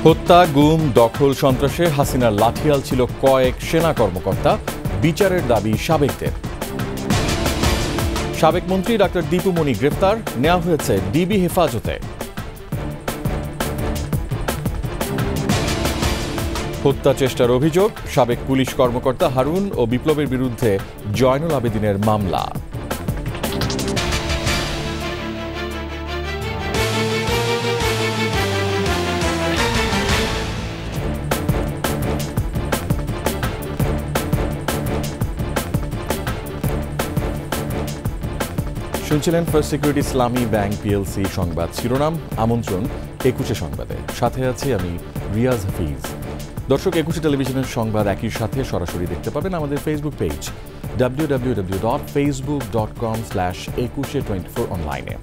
হত্যা, গুম, দখল, সন্ত্রাসে হাসিনার লাঠিয়াল ছিল কয়েক সেনা কর্মকর্তা, বিচারের দাবি সাবেকদের। সাবেক মন্ত্রী ডাক্তার দীপু মনি গ্রেফতার, নেওয়া হয়েছে ডিবি হেফাজতে। হত্যা চেষ্টার অভিযোগ, সাবেক পুলিশ কর্মকর্তা হারুন ও বিপ্লবের বিরুদ্ধে জয়নুল আবেদিনের মামলা। শুনছিলেন ফার্স্ট সিকিউরিটি ইসলামী ব্যাংক পিএলসি সংবাদ শিরোনাম। আমন্ত্রণ 21 সংবাদে, সাথে আছি আমি রিয়াজ হাফিজ। দর্শক, 21 টেলিভিশনের সংবাদ একই সাথে সরাসরি দেখতে পাবেন আমাদের ফেসবুক পেজ www.facebook.com/2124 অনলাইনে।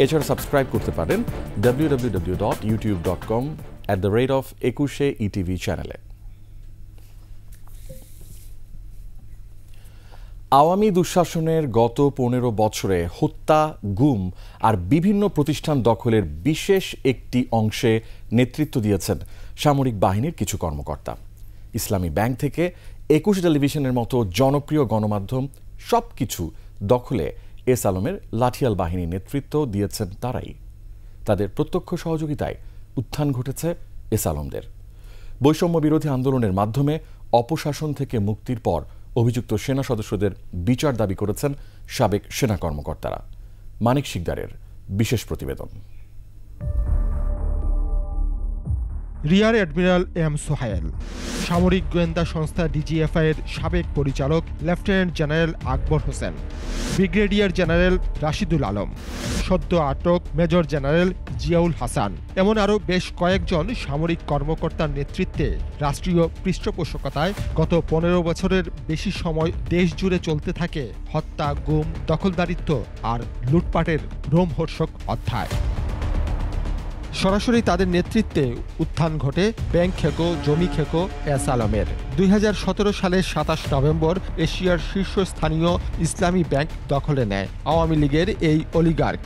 এছাড়া সাবস্ক্রাইব করতে পারেন www.youtube.com/21 চ্যানেলে। আওয়ামী দুঃশাসনের গত 15 বছরে হত্যা, গুম আর বিভিন্ন প্রতিষ্ঠান দখলের বিশেষ একটি অংশে নেতৃত্ব দিয়েছেন সামরিক বাহিনীর কিছু কর্মকর্তা। ইসলামী ব্যাংক থেকে 21 টেলিভিশনের মতো জনপ্রিয় গণমাধ্যম সবকিছু দখলে এস আলমের লাঠিয়াল বাহিনী নেতৃত্ব দিয়েছেন তারাই। তাদের প্রত্যক্ষ সহযোগিতায় উত্থান ঘটেছে এস আলমদের। বৈষম্য বিরোধী আন্দোলনের মাধ্যমে অপশাসন থেকে মুক্তির পর অভিযুক্ত সেনা সদস্যদের বিচার দাবি করেছেন সাবেক সেনা কর্মকর্তারা। মানিক শিকদারের বিশেষ প্রতিবেদন। রিয়ার অ্যাডমিরাল এম সোহায়েল, সামরিক গোয়েন্দা সংস্থা ডিজিএফআই এর সাবেক পরিচালক lieutenant general Akbar Hossain, brigadier general Rashidul Alam, সদ্য আটক মেজর জেনারেল জিয়াউল হাসান, এমন আরও বেশ কয়েকজন সামরিক কর্মকর্তার নেতৃত্বে রাষ্ট্রীয় পৃষ্ঠপোষকতায় গত 15 বছরের বেশি সময় দেশ জুড়ে চলতে থাকে হত্যা, গুম, দখলদারিত্ব আর লুটপাটের রোমহর্ষক অধ্যায়। সরাসরি তাদের নেতৃত্বে উত্থান ঘটে ব্যাংক খেকো, জমি খেকো এস আলমের। 2017 সালের 27 নভেম্বর এশিয়ার শীর্ষস্থানীয় ইসলামী ব্যাংক দখলে নেয় আওয়ামী লীগের এই অলিগার্ক।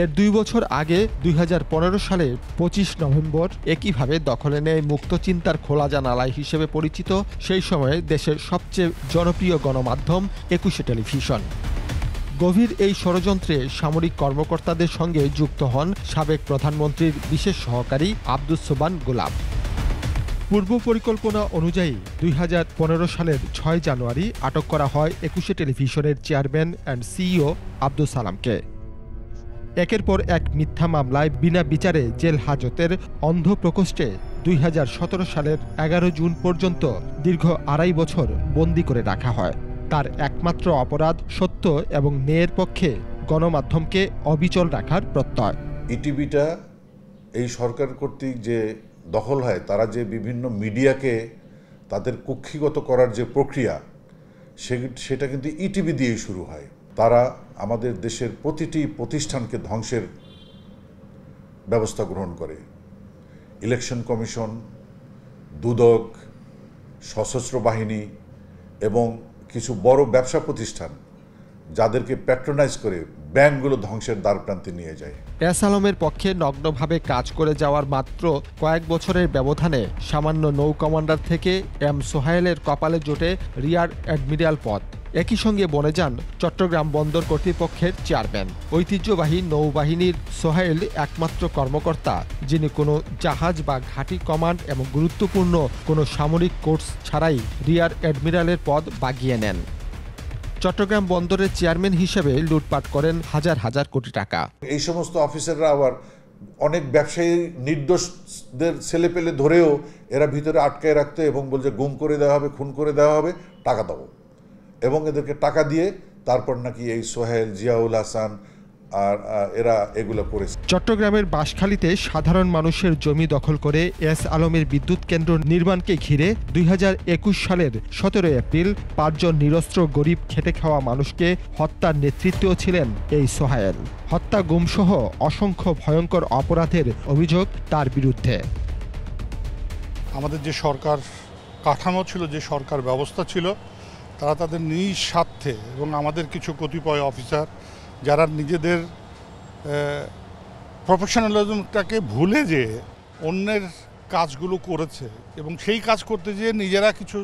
এর 2 বছর আগে 2015 সালের 25 নভেম্বর একইভাবে দখলে নেয় মুক্তচিন্তার খোলা জানালা হিসেবে পরিচিত সেই সময়ে দেশের সবচেয়ে জনপ্রিয় গণমাধ্যম 21 টেলিভিশন। গভীর এই ষড়যন্ত্রে সামরিক কর্মকর্তাদের সঙ্গে যুক্ত হন সাবেক প্রধানমন্ত্রীর বিশেষ সহকারী আব্দুস সোবান গোলাপ। পূর্ব পরিকল্পনা অনুযায়ী 2015 সালের 6 জানুয়ারি আটক করা হয় 21 টেলিভিশনের চেয়ারম্যান অ্যান্ড সিইও আব্দুল সালামকে। একের পর এক মিথ্যা মামলায় বিনা বিচারে জেল হাজতের অন্ধ প্রকোষ্ঠে 2017 সালের 11 জুন পর্যন্ত দীর্ঘ 2.5 বছর বন্দী করে রাখা হয়। তার একমাত্র অপরাধ সত্য এবং ন্যায়ের পক্ষে গণমাধ্যমকে অবিচল রাখার প্রত্যয়। ইটিভিটা এই সরকার কর্তৃক যে দখল হয়, তারা যে বিভিন্ন মিডিয়াকে তাদের কক্ষিগত করার যে প্রক্রিয়া, সেটা কিন্তু ইটিভি দিয়েই শুরু হয়। তারা আমাদের দেশের প্রতিটি প্রতিষ্ঠানকে ধ্বংসের ব্যবস্থা গ্রহণ করে। ইলেকশন কমিশন, দুদক, সশস্ত্র বাহিনী এবং কিছু বড় ব্যবসা প্রতিষ্ঠান যাদেরকে প্যাট্রোনাইজ করে ব্যাংকগুলো ধ্বংসের দ্বারপ্রান্তে নিয়ে যায়। এস আলমের পক্ষে নগ্নভাবে কাজ করে যাওয়ার মাত্র কয়েক বছরের ব্যবধানে সামান্য নৌ কমান্ডার থেকে এম সোহায়েলের কপালে জোটে রিয়ার অ্যাডমিরাল পদ। একই সঙ্গে বনে যান চট্টগ্রাম বন্দর কর্তৃপক্ষের চেয়ারম্যান। ঐতিহ্যবাহী নৌবাহিনীর সোহায়েল একমাত্র কর্মকর্তা যিনি কোনো জাহাজ বা ঘাঁটি কমান্ড এবং গুরুত্বপূর্ণ কোনো সামরিক কোর্স ছাড়াই রিয়ার অ্যাডমিরালের পদ বাগিয়ে নেন। চট্টগ্রাম বন্দরের চেয়ারম্যান হিসেবে লুটপাট করেন হাজার হাজার কোটি টাকা। এই সমস্ত অফিসাররা আবার অনেক ব্যবসায়ী নির্দোষদের ছেলেপেলে ধরেও এরা ভিতরে আটকায় রাখতো এবং বলছে গুম করে দেওয়া হবে, খুন করে দেওয়া হবে, টাকা দেবো, এবং এদেরকে টাকা দিয়ে তারপর নাকি এই সোহেল, জিয়াউল হাসান আর এরা এগুলো করেছে। চট্টগ্রামের বাঁশখালীতে সাধারণ মানুষের জমি দখল করে এস আলমের বিদ্যুৎ কেন্দ্র নির্মাণকে ঘিরে 2021 সালের 17 এপ্রিল 5 জন নিরস্ত্র গরিব খেটে খাওয়া মানুষকে হত্যার নেতৃত্বেও ছিলেন এই সোহায়েল। হত্যা, গুমসহ অসংখ্য ভয়ঙ্কর অপরাধের অভিযোগ তার বিরুদ্ধে। আমাদের যে সরকার কাঠামো ছিল, যে সরকার ব্যবস্থা ছিল, তারা তাদের নিজ স্বার্থে এবং আমাদের কিছু কতিপয় অফিসার যারা নিজেদের প্রফেশনালিজমটাকে ভুলে যেয়ে অন্যের কাজগুলো করেছে এবং সেই কাজ করতে যেয়ে নিজেরা কিছু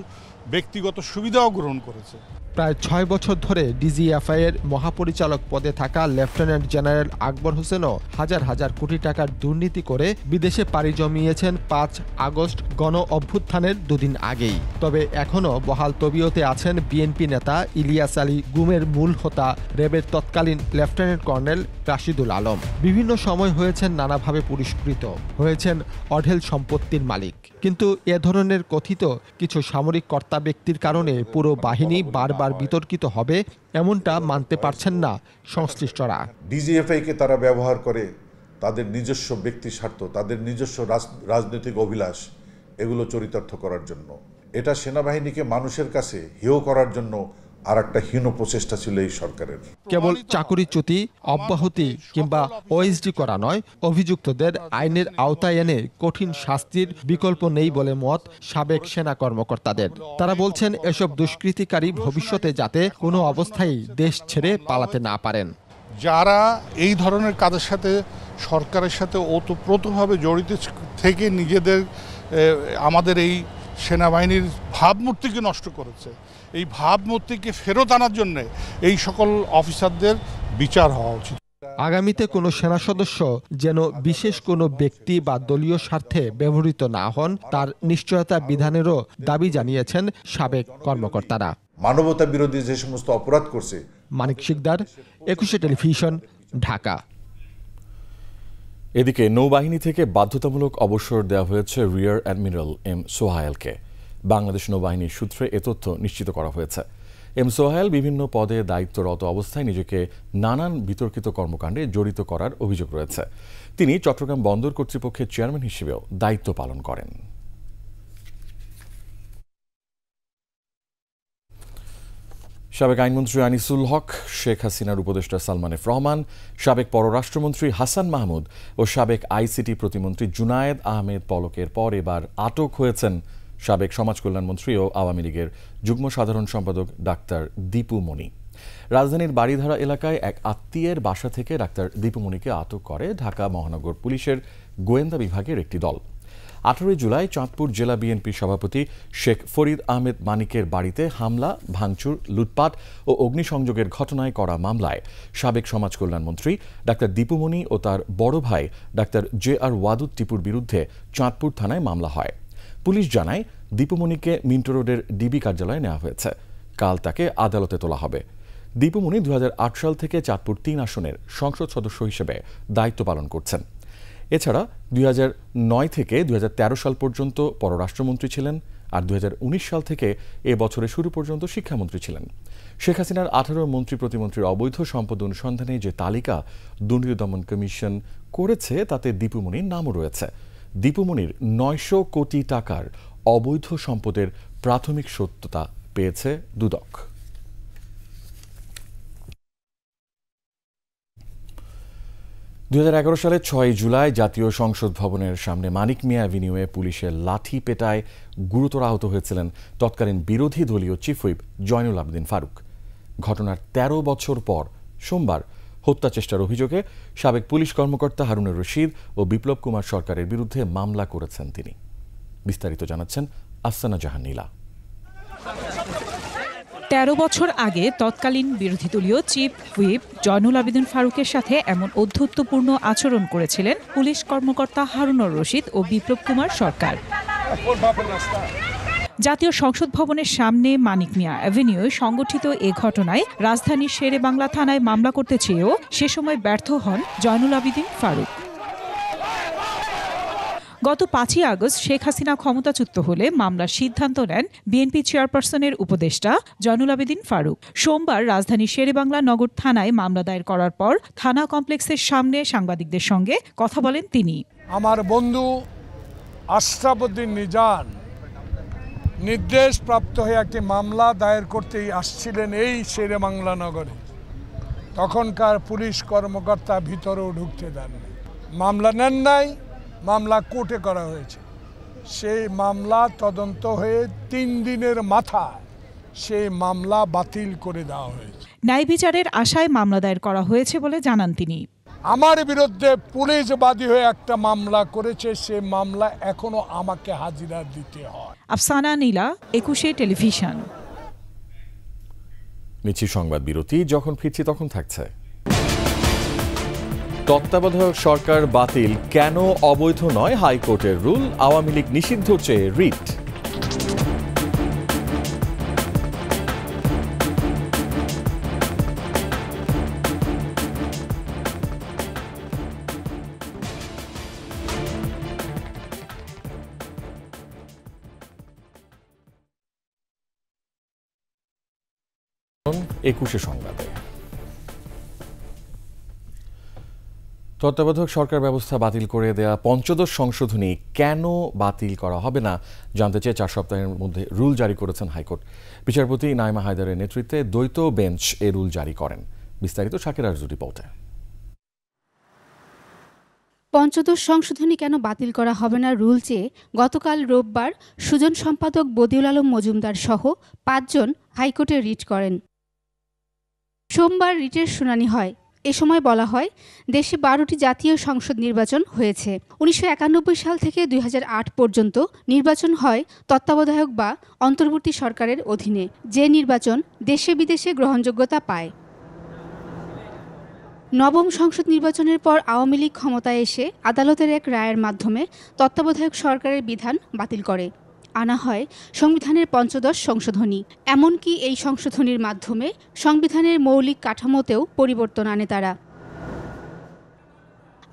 ব্যক্তিগত সুবিধাও গ্রহণ করেছে। প্রায় ৬ বছর ধরে ডিজিএফআই এর মহাপরিচালক পদে থাকা লেফটেন্যান্ট জেনারেল আকবর হোসেনও হাজার হাজার কোটি টাকার দুর্নীতি করে বিদেশে পাড়ি জমিয়েছেন ৫ আগস্ট গণ অভ্যুত্থানের দুদিন আগেই। তবে এখনও বহাল তবিয়তে আছেন বিএনপি নেতা ইলিয়াস আলী গুমের মূল হোতা র্যাবের তৎকালীন লেফটেন্যান্ট কর্নেল রাশিদুল আলম। বিভিন্ন সময় হয়েছেন নানাভাবে পুরস্কৃত, হয়েছেন অঢেল সম্পত্তির মালিক। কিন্তু এ ধরনের কথিত কিছু সামরিক কর্তা ব্যক্তির কারণে পুরো বাহিনী বারবার বিতর্কিত হবে এমনটা মানতে পারছেন না সংশ্লিষ্টরা। ডিজিএফআইকে তারা ব্যবহার করে তাদের নিজস্ব ব্যক্তি স্বার্থ, তাদের নিজস্ব রাজনৈতিক অভিলাষ এগুলো চরিতার্থ করার জন্য। এটা সেনাবাহিনীকে মানুষের কাছে হেয় করার জন্য আর একটা হীন প্রচেষ্টা ছিল এই সরকারের। কেবল চাকুরিচ্যুতি, অব্যাহতি কিংবা ওএসডি করা নয়, অভিযুক্তদের আইনের আওতায় এনে কঠিন শাস্তির বিকল্প নেই বলে মত সাবেক সেনা কর্মকর্তাদের। তারা বলছেন এসব দুষ্কৃতিকারী ভবিষ্যতে যাতে কোনো অবস্থায় দেশ ছেড়ে পালাতে না পারেন। যারা এই ধরনের কাজের সাথে সরকারের সাথে ওতপ্রোতভাবে জড়িত থেকে নিজেদের আমাদের এই সেনাবাহিনীর ভাবমূর্তিকে নষ্ট করেছে, এই ভাবমূর্তিকে ফেরত আনার জন্য এই সকল অফিসারদের বিচার হওয়া উচিত। আগামীতে কোনো সেনা সদস্য যেন বিশেষ কোনো ব্যক্তি বা দলীয় স্বার্থে ব্যবহৃত না হন তার নিশ্চয়তা বিধানেরও দাবি জানিয়েছেন সাবেক কর্মকর্তারা। মানবতা বিরোধী যে সমস্ত অপরাধ করছে। মানিক শিকদার, ২১ টেলিভিশন, ঢাকা। এদিকে নৌবাহিনী থেকে বাধ্যতামূলক অবসর দেওয়া হয়েছে রিয়ার অ্যাডমিরাল এম সোহায়েলকে। বাংলাদেশ নৌবাহিনীর সূত্রে এ তথ্য নিশ্চিত করা হয়েছে। এম সোহায়েল বিভিন্ন পদে দায়িত্বরত অবস্থায় নিজেকে নানান বিতর্কিত কর্মকাণ্ডে জড়িত করার অভিযোগ রয়েছে। তিনি চট্টগ্রাম বন্দর কর্তৃপক্ষের চেয়ারম্যান হিসেবেও দায়িত্ব পালন করেন। সাবেক আইনমন্ত্রী আনিসুল হক, শেখ হাসিনার উপদেষ্টা সালমান এফ রহমান, সাবেক পররাষ্ট্রমন্ত্রী হাসান মাহমুদ ও সাবেক আইসিটি প্রতিমন্ত্রী জুনায়েদ আহমেদ পলকের পর এবার আটক হয়েছেন সাবেক সমাজ কল্যাণমন্ত্রী ও আওয়ামী লীগের যুগ্ম সাধারণ সম্পাদক ডাক্তার দীপু মনি। রাজধানীর বাড়িধারা এলাকায় এক আত্মীয়ের বাসা থেকে ডাক্তার দীপু মনিকে আটক করে ঢাকা মহানগর পুলিশের গোয়েন্দা বিভাগের একটি দল। 18 জুলাই চাঁদপুর জেলা বিএনপির সভাপতি শেখ ফরিদ আহমেদ মানিকের বাড়িতে হামলা, ভাঙচুর, লুটপাট ও অগ্নিসংযোগের ঘটনায় করা মামলায় সাবেক সমাজ কল্যাণমন্ত্রী ডাক্তার দীপু মনি ও তার বড় ভাই ডাক্তার JR ওয়াদুদ টিপুর বিরুদ্ধে চাঁদপুর থানায় মামলা হয়। পুলিশ জানায় দীপু মনিকে মিন্টো রোডের ডিবি কার্যালয়ে নেওয়া হয়েছে। কাল তাকে আদালতে তোলা হবে। দীপু মনি 2008 সাল থেকে চাঁদপুর 3 আসনের সংসদ সদস্য হিসেবে দায়িত্ব পালন করছেন। এছাড়া 2009 থেকে 2013 সাল পর্যন্ত পররাষ্ট্রমন্ত্রী ছিলেন আর 2019 সাল থেকে এ বছরের শুরু পর্যন্ত শিক্ষামন্ত্রী ছিলেন। শেখ হাসিনার 18 মন্ত্রী প্রতিমন্ত্রীর অবৈধ সম্পদ অনুসন্ধানে যে তালিকা দুর্নীতি দমন কমিশন করেছে তাতে দীপু মনির নামও রয়েছে। দীপু মনির 900 কোটি টাকার অবৈধ সম্পদের প্রাথমিক সত্যতা পেয়েছে দুদক। সালে 6 জুলাই জাতীয় সংসদ ভবনের সামনে মানিক মিয়া অ্যাভিনিউয়ে পুলিশের লাঠি পেটায় গুরুতর আহত হয়েছিলেন তৎকালীন বিরোধী দলীয় চিফ হুইপ জয়নুল আবেদিন ফারুক। ঘটনার 13 বছর পর সোমবার হত্যা চেষ্টার অভিযোগে সাবেক পুলিশ কর্মকর্তা হারুনুর রশিদ ও বিপ্লব কুমার সরকারের বিরুদ্ধে মামলা করেছেন তিনি। বিস্তারিত জানাচ্ছেন আফসানা জাহান নীলা। 13 বছর আগে তৎকালীন বিরোধী দলীয় চিফ হুইপ জয়নুল আবেদিন ফারুকের সাথে এমন অধ্যত্বপূর্ণ আচরণ করেছিলেন পুলিশ কর্মকর্তা হারুনুর রশিদ ও বিপ্লব কুমার সরকার। জাতীয় সংসদ ভবনের সামনে মানিক মিয়া অ্যাভিনিউয়ে সংগঠিত এ ঘটনায় রাজধানীর শেরেবাংলা থানায় মামলা করতে চেয়েও সে সময় ব্যর্থ হন জয়নুল আবেদিন ফারুক। গত 5 আগস্ট শেখ হাসিনা ক্ষমতাচ্যুত হলে মামলার সিদ্ধান্ত নেন বিএনপি চেয়ারপারসনের উপদেষ্টা জয়নুল আবেদিন ফারুক। সোমবার রাজধানীর শেরেবাংলা নগর থানায় মামলা দায়ের করার পর থানা কমপ্লেক্সের সামনে সাংবাদিকদের সঙ্গে কথা বলেন তিনি। আমার বন্ধু আশরাফুদ্দিন নিজান নির্দেশ প্রাপ্ত হয়ে একটি মামলা দায়ের করতেই আসছিলেন এই শেরেবাংলা নগরে। তখনকার পুলিশ কর্মকর্তা ভিতরেও ঢুকতে দেননি, মামলা নেন নাই, মামলা কোর্টে করা হয়েছে। সেই মামলা তদন্ত হয়ে 3 দিনের মাথায় সেই মামলা বাতিল করে দেওয়া হয়েছে। ন্যায় বিচারের আশায় মামলা দায়ের করা হয়েছে বলে জানান তিনি। আমার বিরুদ্ধে পুলিশ বাদী হয়ে একটা মামলা করেছে, সে মামলা এখনো আমাকে হাজিরা দিতে হয়। আফসানা নীলা, 21 টেলিভিশন। নিচ্ছি সংবাদ বিরতি, যখন ফিরছি তখন থাকছে। তত্ত্বাবধায়ক সরকার বাতিল কেন অবৈধ নয় হাইকোর্টের রুল, আওয়ামী লীগ নিষিদ্ধ চেয়ে রিট। একুশে সংবাদে তত্ত্বাবধায়ক সরকার ব্যবস্থা বাতিল করে দেয়া পঞ্চদশ সংশোধনী কেন বাতিল করা হবে না জানতে চেয়ে 4 সপ্তাহের মধ্যে রুল জারি করেছেন হাইকোর্ট। বিচারপতি নাইমা হায়দারের নেতৃত্বে দ্বৈত বেঞ্চ এ রুল জারি করেন। বিস্তারিত শাকির আরজু রিপোর্টে। পঞ্চদশ সংশোধনী কেন বাতিল করা হবে না রুল চেয়ে গতকাল রোববার সুজন সম্পাদক বদিউল আলম মজুমদার সহ 5 জন হাইকোর্টে রিট করেন। সোমবার রিটের শুনানি হয়। এ সময় বলা হয়, দেশে 12টি জাতীয় সংসদ নির্বাচন হয়েছে। 1991 সাল থেকে 2008 পর্যন্ত নির্বাচন হয় তত্ত্বাবধায়ক বা অন্তর্বর্তী সরকারের অধীনে, যে নির্বাচন দেশে বিদেশে গ্রহণযোগ্যতা পায়। নবম সংসদ নির্বাচনের পর আওয়ামী লীগ ক্ষমতায় এসে আদালতের এক রায়ের মাধ্যমে তত্ত্বাবধায়ক সরকারের বিধান বাতিল করে আনা হয় সংবিধানের পঞ্চদশ সংশোধনী। এমনকি এই সংশোধনীর মাধ্যমে সংবিধানের মৌলিক কাঠামোতেও পরিবর্তন আনে তারা।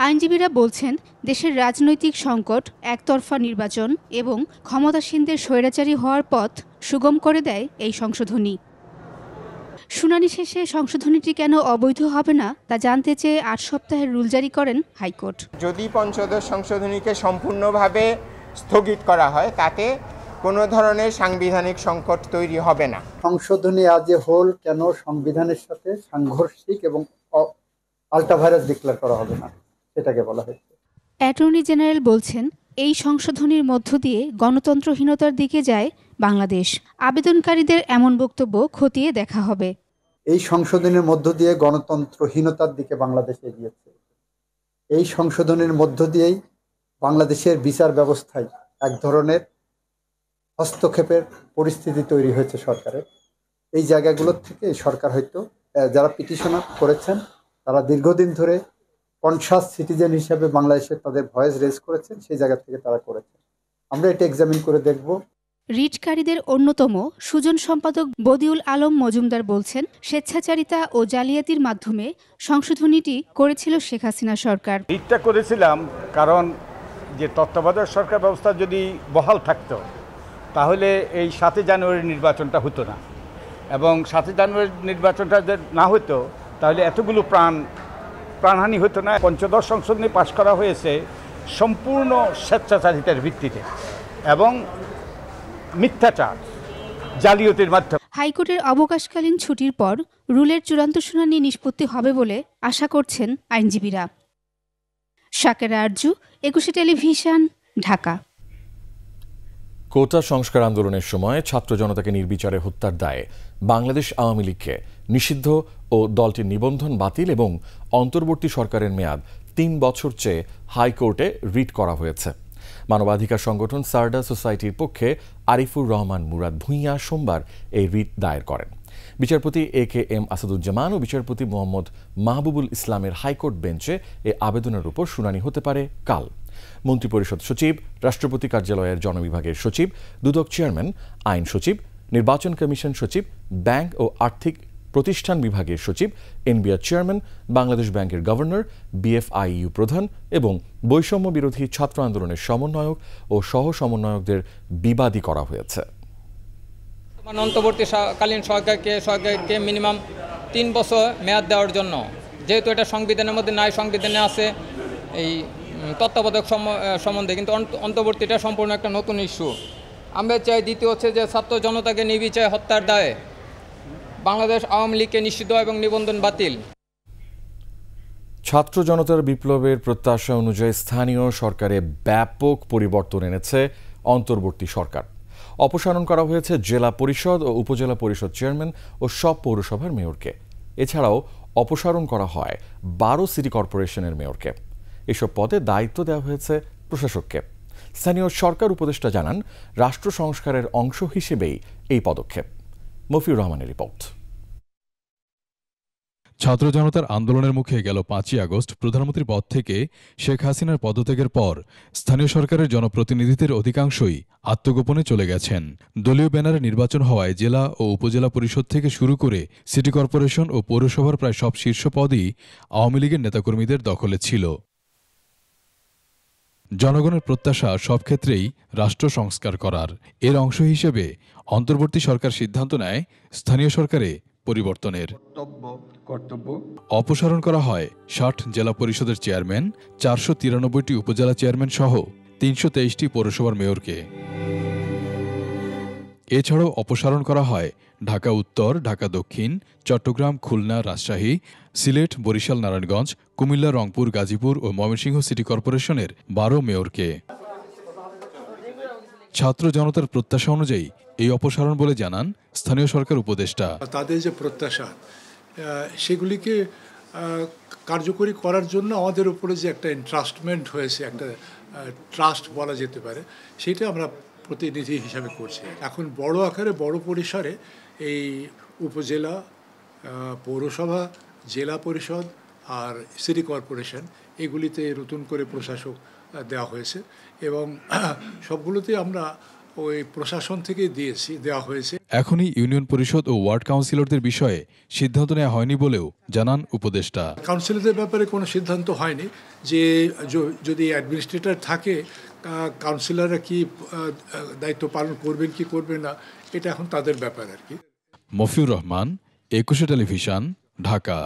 আইনজীবীরা বলছেন, দেশের রাজনৈতিক সংকট, একতরফা নির্বাচন এবং ক্ষমতাসীনদের স্বৈরাচারী হওয়ার পথ সুগম করে দেয় এই সংশোধনী। শুনানি শেষে সংশোধনীটি কেন অবৈধ হবে না তা জানতে চেয়ে 8 সপ্তাহের রুল জারি করেন হাইকোর্ট। যদি পঞ্চদশ সংশোধনীকে সম্পূর্ণভাবে স্থগিত করা হয়, তাতে কোনো ধরনের সাংবিধানিক সংকট তৈরি হবে না। সংশোধনী আজ এ হোল কেন সংবিধানের সাথে সাংঘর্ষিক এবং আল্ট্রাভাইরাস ডিক্লেয়ার করা হবে না, সেটাকে বলা হয়েছে। অ্যাটর্নি জেনারেল বলছেন, এই সংশোধনীর মধ্য দিয়ে গণতন্ত্রহীনতার দিকে যায় বাংলাদেশ। আবেদনকারীদের এমন বক্তব্য খতিয়ে দেখা হবে। এই সংশোধনের মধ্য দিয়ে গণতন্ত্রহীনতার দিকে বাংলাদেশ এগিয়েছে। এই সংশোধনের মধ্য দিয়েই বাংলাদেশের বিচার ব্যবস্থায় এক ধরনের হস্তক্ষেপের পরিস্থিতি তৈরি হয়েছে সরকারের। এই জায়গাগুলোর থেকে সরকার হয়তো, যারা পিটিশনার করেছেন তারা দীর্ঘদিন ধরে কনসাস সিটিজেন হিসেবে বাংলাদেশে তাদের ভয়েস রেজ করেছেন, সেই জায়গা থেকে তারা করেছেন। আমরা এটা এক্সামিন করে দেখব। রিটকারীদের অন্যতম সুজন সম্পাদক বদিউল আলম মজুমদার বলছেন, স্বেচ্ছাচারিতা ও জালিয়াতির মাধ্যমে সংশোধনীটি করেছিল শেখ হাসিনা সরকার। রিটটা করেছিলাম কারণ যে তত্ত্বাবধায়ক সরকার ব্যবস্থা যদি বহাল থাকতো তাহলে এই 7 জানুয়ারি নির্বাচনটা হতো না, এবং 7 জানুয়ারি নির্বাচনটা যদি না হতো তাহলে এতগুলো প্রাণহানি হতো না। পঞ্চদশ সংশোধনী পাশ করা হয়েছে সম্পূর্ণ স্বেচ্ছাচারিতার ভিত্তিতে এবং মিথ্যাচার, জালিয়াতির মাধ্যমে। হাইকোর্টের অবকাশকালীন ছুটির পর রুলের চূড়ান্ত শুনানি নিষ্পত্তি হবে বলে আশা করছেন আইনজীবীরা। শাকিরা আরজু, 21 টেলিভিশন, ঢাকা। কোটা সংস্কার আন্দোলনের সময় ছাত্র জনতাকে নির্বিচারে হত্যার দায়ে বাংলাদেশ আওয়ামী লীগকে নিষিদ্ধ ও দলটির নিবন্ধন বাতিল এবং অন্তর্বর্তী সরকারের মেয়াদ 3 বছর চেয়ে হাইকোর্টে রিট করা হয়েছে। মানবাধিকার সংগঠন সারদা সোসাইটির পক্ষে আরিফুর রহমান মুরাদ ভূঁইয়া সোমবার এই রিট দায়ের করেন। বিচারপতি AKM আসাদুজ্জামান ও বিচারপতি মোহাম্মদ মাহবুবুল ইসলামের হাইকোর্ট বেঞ্চে এ আবেদনের উপর শুনানি হতে পারে কাল। মন্ত্রিপরিষদ সচিব, রাষ্ট্রপতি কার্যালয়ের জনবিভাগের সচিব, দুদক চেয়ারম্যান, আইন সচিব, নির্বাচন কমিশন সচিব, ব্যাংক ও আর্থিক প্রতিষ্ঠান বিভাগের সচিব, এনবিআর চেয়ারম্যান, বাংলাদেশ ব্যাংকের গভর্নর, BFIU প্রধান এবং বৈষম্য বিরোধী ছাত্র আন্দোলনের সমন্বয়ক ও সহ সমন্বয়কদের বিবাদী করা হয়েছে। অন্তর্বর্তীকালীন সরকারকে মিনিমাম 3 বছর মেয়াদ দেওয়ার জন্য, যেহেতু এটা সংবিধানের মধ্যে নাই, সংবিধানে আছে এই তত্ত্বাবধায়ক সম্বন্ধে, কিন্তু অন্তর্বর্তীটা সম্পূর্ণ একটা নতুন ইস্যু। আমরা চাই দ্বিতীয় হচ্ছে যে ছাত্র জনতাকে নির্বিচারে হত্যার দায়ে বাংলাদেশ আওয়ামী লীগকে নিষিদ্ধ এবং নিবন্ধন বাতিল। ছাত্র জনতার বিপ্লবের প্রত্যাশা অনুযায়ী স্থানীয় সরকারে ব্যাপক পরিবর্তন এনেছে অন্তর্বর্তী সরকার। অপসারণ করা হয়েছে জেলা পরিষদ ও উপজেলা পরিষদ চেয়ারম্যান ও সব পৌরসভার মেয়রকে। এছাড়াও অপসারণ করা হয় 12 সিটি কর্পোরেশনের মেয়রকে। এসব পদে দায়িত্ব দেওয়া হয়েছে প্রশাসককে। স্থানীয় সরকার উপদেষ্টা জানান, রাষ্ট্র সংস্কারের অংশ হিসেবেই এই পদক্ষেপ। মফিউর রহমানের রিপোর্ট। ছাত্র জনতার আন্দোলনের মুখে গেল 5ই আগস্ট প্রধানমন্ত্রীর পদ থেকে শেখ হাসিনার পদত্যাগের পর স্থানীয় সরকারের জনপ্রতিনিধিদের অধিকাংশই আত্মগোপনে চলে গেছেন। দলীয় ব্যানারে নির্বাচন হওয়ায় জেলা ও উপজেলা পরিষদ থেকে শুরু করে সিটি কর্পোরেশন ও পৌরসভার প্রায় সব শীর্ষ পদই আওয়ামী লীগের নেতাকর্মীদের দখলে ছিল। জনগণের প্রত্যাশা সব ক্ষেত্রেই রাষ্ট্র সংস্কার করার। এর অংশ হিসেবে অন্তর্বর্তী সরকার সিদ্ধান্ত নেয় স্থানীয় সরকারে পরিবর্তনের। অপসারণ করা হয় 60 জেলা পরিষদের চেয়ারম্যান, 493টি উপজেলা চেয়ারম্যান সহ 323টি পৌরসভার মেয়রকে। এছাড়াও অপসারণ করা হয় ঢাকা উত্তর, ঢাকা দক্ষিণ, চট্টগ্রাম, খুলনা, রাজশাহী, সিলেট, বরিশাল, নারায়ণগঞ্জ, কুমিল্লা, রংপুর, গাজীপুর ও ময়মনসিংহ সিটি কর্পোরেশনের 12 মেয়রকে। ছাত্র জনতার প্রত্যাশা অনুযায়ী এই অপসারণ বলে জানান স্থানীয় সরকার উপদেষ্টা। তাদের যে প্রত্যাশা সেগুলিকে কার্যকরী করার জন্য আমাদের উপরে যে একটা এন্ট্রাস্টমেন্ট হয়েছে, একটা ট্রাস্ট বলা যেতে পারে, সেটা আমরা প্রতিনিধি হিসাবে করছি। এখন বড় আকারে বড় পরিসরে এই উপজেলা, পৌরসভা, জেলা পরিষদ আর সিটি কর্পোরেশন এগুলিতে নতুন করে প্রশাসক দেওয়া হয়েছে এবং সবগুলোতে আমরা ওই প্রশাসন থেকে দেওয়া হয়েছে। এখনই ইউনিয়ন পরিষদ ও ওয়ার্ড কাউন্সিলরদের বিষয়ে সিদ্ধান্ত নেওয়া হয়নি বলেও জানান উপদেষ্টা। কাউন্সিলরদের ব্যাপারে কোনো সিদ্ধান্ত হয়নি যে যদি অ্যাডমিনিস্ট্রেটর থাকে কাউন্সিলররা কি দায়িত্ব পালন করবেন কি করবেন না, এটা এখন তাদের ব্যাপার আর কি। মফিউর রহমান, একুশে টেলিভিশন, ঢাকা।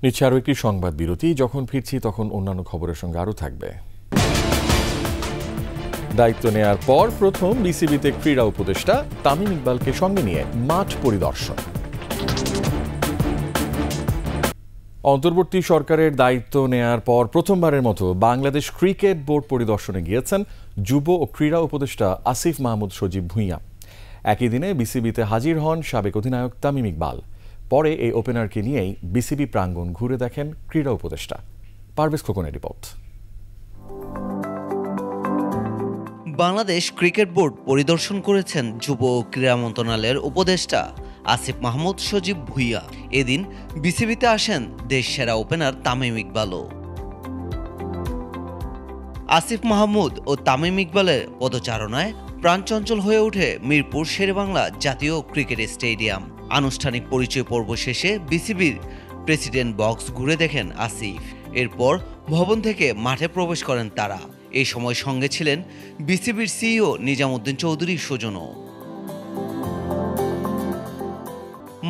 নিচ্ছে আরও একটি সংবাদ বিরতি। যখন ফিরছি তখন অন্যান্য খবরের সঙ্গে আরও থাকবে। দায়িত্ব নেয়ার পর প্রথম বিসিবিতে ক্রীড়া উপদেষ্টা তামিম ইকবালকে সঙ্গে নিয়ে মাঠ পরিদর্শন। অন্তর্বর্তী সরকারের দায়িত্ব নেয়ার পর প্রথমবারের মতো বাংলাদেশ ক্রিকেট বোর্ড পরিদর্শনে গিয়েছেন যুব ও ক্রীড়া উপদেষ্টা আসিফ মাহমুদ সজীব ভুঁইয়া। একই দিনে বিসিবিতে হাজির হন সাবেক অধিনায়ক তামিম ইকবাল। পরে এই ওপেনারকে নিয়েই বিসিবি প্রাঙ্গণ ঘুরে দেখেন ক্রীড়া উপদেষ্টা। পারভেজ খোকনের রিপোর্ট। বাংলাদেশ ক্রিকেট বোর্ড পরিদর্শন করেছেন যুব ও ক্রীড়া মন্ত্রণালয়ের উপদেষ্টা আসিফ মাহমুদ সজীব ভুঁইয়া। এদিন বিসিবিতে আসেন দেশ সেরা ওপেনার তামিম ইকবালও। আসিফ মাহমুদ ও তামিম ইকবালের পদচারণায় প্রাণচঞ্চল হয়ে ওঠে মিরপুর শেরেবাংলা জাতীয় ক্রিকেট স্টেডিয়াম। আনুষ্ঠানিক পরিচয় পর্ব শেষে বিসিবির প্রেসিডেন্ট বক্স ঘুরে দেখেন আসিফ। এরপর ভবন থেকে মাঠে প্রবেশ করেন তারা। এই সময় সঙ্গে ছিলেন বিসিবির সিইও নিজামুদ্দিন চৌধুরী সুজনও।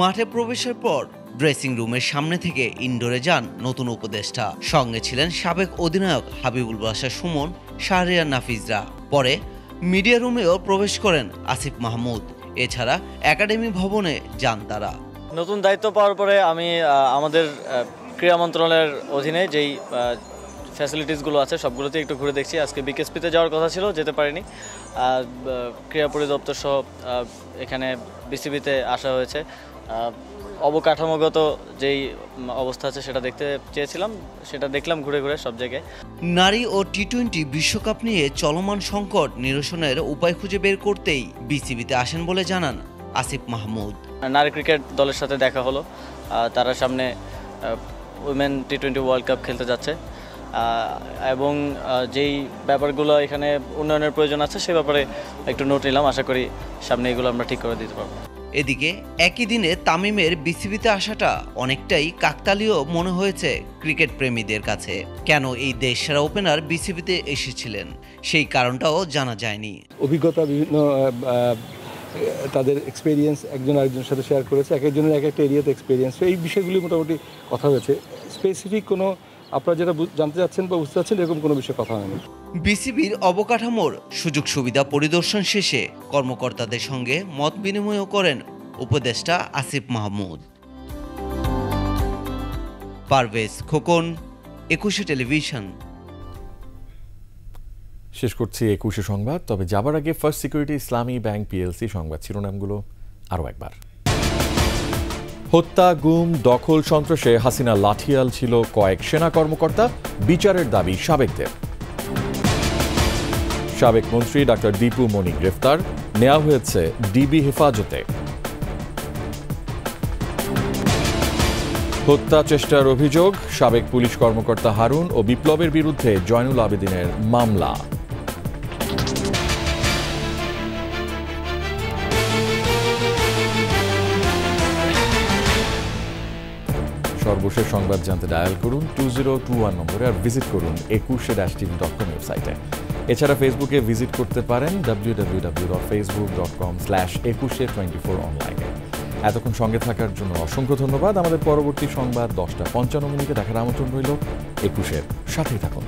মাঠে প্রবেশের পর ড্রেসিং রুমের সামনে থেকে ইনডোরে যান নতুন উপদেষ্টা। সঙ্গে ছিলেন সাবেক অধিনায়ক হাবিবুল বাশার সুমন, শাহরিয়ার নাফিজরা। পরে মিডিয়া রুমেও প্রবেশ করেন আসিফ মাহমুদ। এছাড়া একাডেমি ভবনে যান তারা। নতুন দায়িত্ব পাওয়ার পরে আমি আমাদের ক্রীড়া মন্ত্রণালয়ের অধীনে যেই ফ্যাসিলিটিসগুলো আছে সবগুলোতে একটু ঘুরে দেখছি। আজকে বিকেএসপিতে যাওয়ার কথা ছিল, যেতে পারিনি। ক্রীড়া পরিদপ্তর সহ এখানে বিসিবিতে আসা হয়েছে। অবকাঠামোগত যেই অবস্থা আছে সেটা দেখতে চেয়েছিলাম, সেটা দেখলাম ঘুরে ঘুরে সব জায়গায়। নারী ও টি-20 বিশ্বকাপ নিয়ে চলমান সংকট নিরসনের উপায় খুঁজে বের করতেই বিসিবিতে আসেন বলে জানান আসিফ মাহমুদ। নারী ক্রিকেট দলের সাথে দেখা হলো, তারা সামনে উইমেন টি-20 ওয়ার্ল্ড কাপ খেলতে যাচ্ছে এবং যেই ব্যাপারগুলো এখানে উন্নয়নের প্রয়োজন আছে সে ব্যাপারে একটু নোট নিলাম। আশা করি সামনে এগুলো আমরা ঠিক করে দিতে পারবো। এদিকে একই দিনে তামিমের বিসিবিতে আসাটা অনেকটাই কাকতালীয় মনে হয়েছে ক্রিকেট প্রেমীদের কাছে। কেন এই দেশ সেরা ওপেনার বিসিবিতে এসেছিলেন সেই কারণটাও জানা যায়নি। অভিজ্ঞতা, বিভিন্ন তাদের এক্সপেরিয়েন্স একজন আরেকজনের সাথে শেয়ার করেছে, এক একজনের এক একটা এরিয়াতে এক্সপেরিয়েন্স। এই বিষয়গুলি মোটামুটি কথা হয়েছে। স্পেসিফিক কোনো আপনারা যেটা জানতে চাচ্ছেন বা বুঝতে চাচ্ছেন এরকম কোনো বিষয়ে কথা হয়নি। বিসিবির অবকাঠামোর সুযোগ সুবিধা পরিদর্শন শেষে কর্মকর্তাদের সঙ্গে মত বিনিময় করেন উপদেষ্টা আসিফ মাহমুদ। পারভেজ খোকন, একুশে টেলিভিশন। শেষ করছি একুশে সংবাদ। তবে যাবার আগে ফার্স্ট সিকিউরিটি ইসলামী ব্যাংক পিএলসি সংবাদ শিরোনামগুলো আরও একবার। হত্যা, গুম, দখল, সন্ত্রাসে হাসিনা লাঠিয়াল ছিল কয়েক সেনা কর্মকর্তা, বিচারের দাবি সাবেকদের। সাবেক মন্ত্রী ডাক্তার দীপু মনি গ্রেফতার, নেওয়া হয়েছে ডিবি হেফাজতে। হত্যা চেষ্টার অভিযোগ, সাবেক পুলিশ কর্মকর্তা হারুন ও বিপ্লবের বিরুদ্ধে জয়নুল আবেদিনের মামলা। সর্বশেষ সংবাদ জানতে ডায়াল করুন 2021 নম্বরে আর ভিজিট করুন 21-tv.com ওয়েবসাইটে। এছাড়া ফেসবুকে ভিজিট করতে পারেন www.facebook.com/2124 অনলাইনে। এতক্ষণ সঙ্গে থাকার জন্য অসংখ্য ধন্যবাদ। আমাদের পরবর্তী সংবাদ 10:55 দেখার আমন্ত্রণ রইল। 21-এর সাথেই থাকুন।